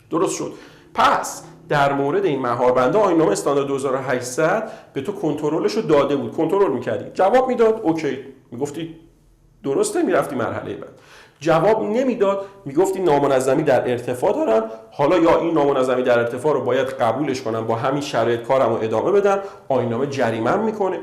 درست شد. پس در مورد این مهاربنده آیین‌نامه استاندارد 2800 به تو کنترلش رو داده بود، کنترل می‌کردی، جواب میداد اوکی، میگفتی درسته، میرفتی مرحله بعد. جواب نمیداد، میگفتی نامنظمی در ارتفاع دارم، حالا یا این نامنظمی در ارتفاع رو باید قبولش کنم، با همین شرایط کارم رو ادامه بدم، آیین‌نامه جریمه‌ام میکنه.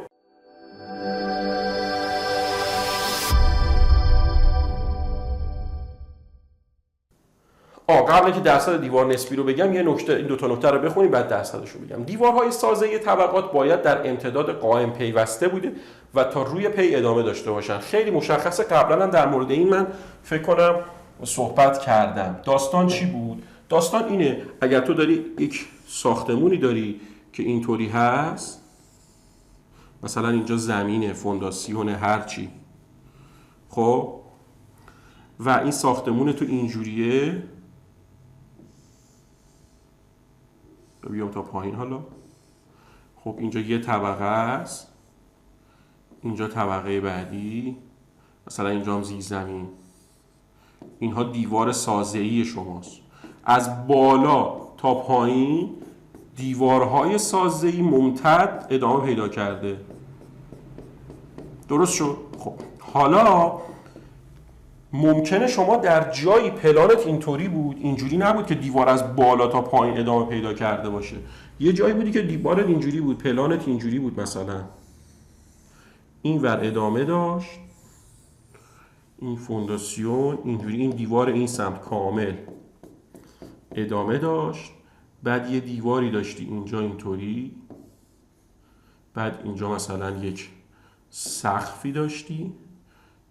قبل که درصد دیوار نسبی رو بگم یه نکته، این دو تا نکته رو بخونیم بعد درصدش رو بگم. دیوارهای سازه‌ای طبقات باید در امتداد قائم پیوسته بوده و تا روی پی ادامه داشته باشن. خیلی مشخصه، قبلا هم در مورد این من فکر کنم صحبت کردم. داستان چی بود؟ داستان اینه اگر تو داری یک ساختمونی داری که اینطوری هست، مثلا اینجا زمینه، فونداسیون، هرچی، خب، و این ساختمون تو اینجوریه، بیام تا پایین حالا. خب اینجا یه طبقه است، اینجا طبقه بعدی، مثلا اینجا هم زیرزمین. اینها دیوار سازه‌ای شماست. از بالا تا پایین دیوارهای سازه‌ای ممتد ادامه پیدا کرده. درست شد؟ خب حالا ممکنه شما در جایی پلانت اینطوری بود، اینجوری نبود که دیوار از بالا تا پایین ادامه پیدا کرده باشه. یه جایی بودی که دیوارت اینجوری بود، پلانت اینجوری بود، مثلا این ور ادامه داشت، این فونداسیون اینجوری، این دیوار این سمت کامل ادامه داشت، بعد یه دیواری داشتی اینجا اینطوری، بعد اینجا مثلا یک سقفی داشتی،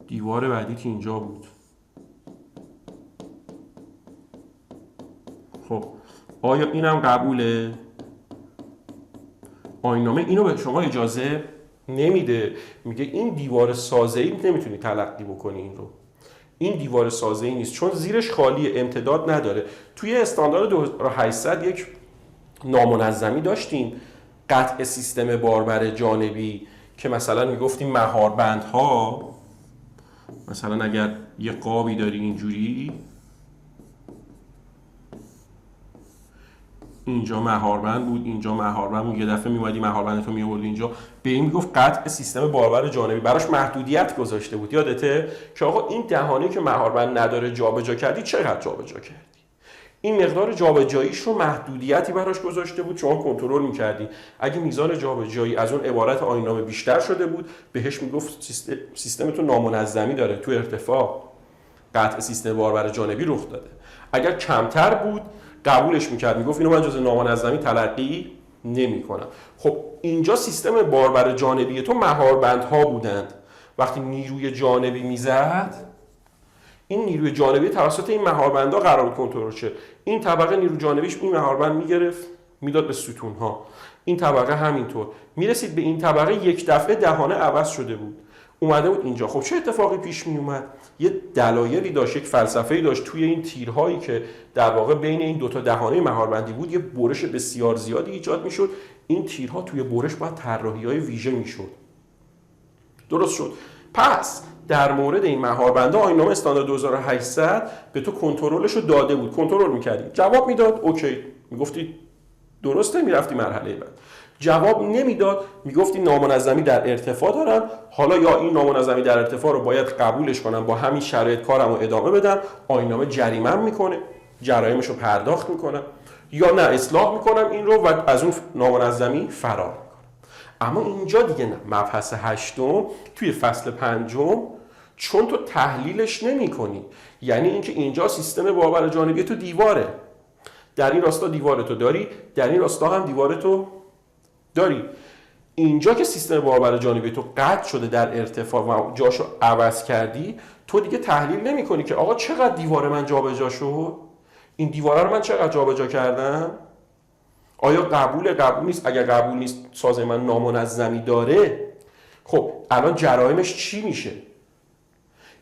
دیوار بعدی که اینجا بود. خب آیا اینم قبوله؟ آیین‌نامه اینو به شما اجازه نمیده، میگه این دیوار سازه‌ای نمیتونی تلقی بکنی، این رو، این دیوار سازه‌ای نیست چون زیرش خالی، امتداد نداره. توی استاندارد 2800 یک نامنظمی داشتیم، قطع سیستم باربر جانبی، که مثلا میگفتیم مهاربندها، مثلا اگر یه قابی داری اینجوری، اینجا مهاربند بود، اینجا مهاربند بود، یه دفعه میومدی مهاربندتو میآوردی اینجا، به این میگفت قطع سیستم باربر جانبی، براش محدودیت گذاشته بود. یادته که آقا این دهانه که مهاربند نداره جابجا کردی، چقدر جابجا کردی؟ این مقدار جابجاییش رو محدودیتی براش گذاشته بود، شما کنترل می‌کردی. اگه میزان جابجایی از اون عبارت آیین‌نامه بیشتر شده بود، بهش میگفت سیستمتون نامنظمی داره، تو ارتفاع قطع سیستم باربر جانبی رخ داده. اگر کمتر بود قبولش میکرد، میگفت اینو من جز نامنظمی تلقی نمی‌کنم. خب اینجا سیستم باربر جانبی تو مهاربندها بودند. وقتی نیروی جانبی میزد، این نیروی جانبی توسط این مهاربندها قرار کنترل شه. این طبقه نیرو جانبیش این مهاربند میگرفت میداد به ستونها، این طبقه همینطور میرسید به این طبقه، یک دفعه دهانه عوض شده بود، اومده بود اینجا. خب چه اتفاقی پیش می اومد؟ یه دلایلی داشت، یک فلسفه‌ای داشت توی این تیرهایی که در واقع بین این دو تا دهانه مهاربندی بود، یه برش بسیار زیادی ایجاد میشد. این تیرها توی برش باید طراحی‌های ویژه میشد. درست شد. پس در مورد این مهاربنده آیین‌نامه استاندارد 2800 به تو کنترلش رو داده بود، کنترل می‌کردی، جواب میداد اوکی، میگفتی درسته، میرفتی مرحله بعد. جواب نمیداد، میگفتی نامنظمی در ارتفاع دارم، حالا یا این نامنظمی در ارتفاع رو باید قبولش کنم، با همین شرایط کارم رو ادامه بدم، آیین‌نامه جریمه‌ام میکنه، جرایمش رو پرداخت میکنم، یا نه اصلاح میکنم این رو و از اون نامنظمی فرار میکنم. اما اینجا دیگه نه. مبحث هشتم توی فصل پنجم، چون تو تحلیلش نمی کنی، یعنی اینکه اینجا سیستم باربر جانبی تو دیواره، در این راستا دیوارتو داری، در این راستا هم دیوارتو داری. اینجا که سیستم باربر جانبی تو قطع شده در ارتفاع و جاشو عوض کردی، تو دیگه تحلیل نمی کنی که آقا چقدر دیوار من جابجا شد، این دیواره رو من چقدر جابجا کردم، آیا قبول نیست؟ اگر قبول نیست، سازه من نامنظمی داره، خب الان جرایمش چی میشه؟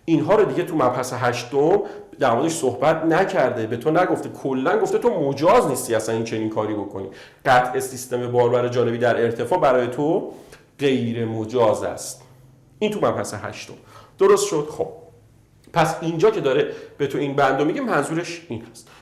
اینها رو دیگه تو مبحث هشتم در موردش صحبت نکرده، به تو نگفته، کلا گفته تو مجاز نیستی اصلا این چنین کاری بکنی. قطع سیستم باربر جانبی در ارتفاع برای تو غیر مجاز است. این تو مبحث هشتم. درست شد؟ خب پس اینجا که داره به تو این بندو میگه، منظورش این هست.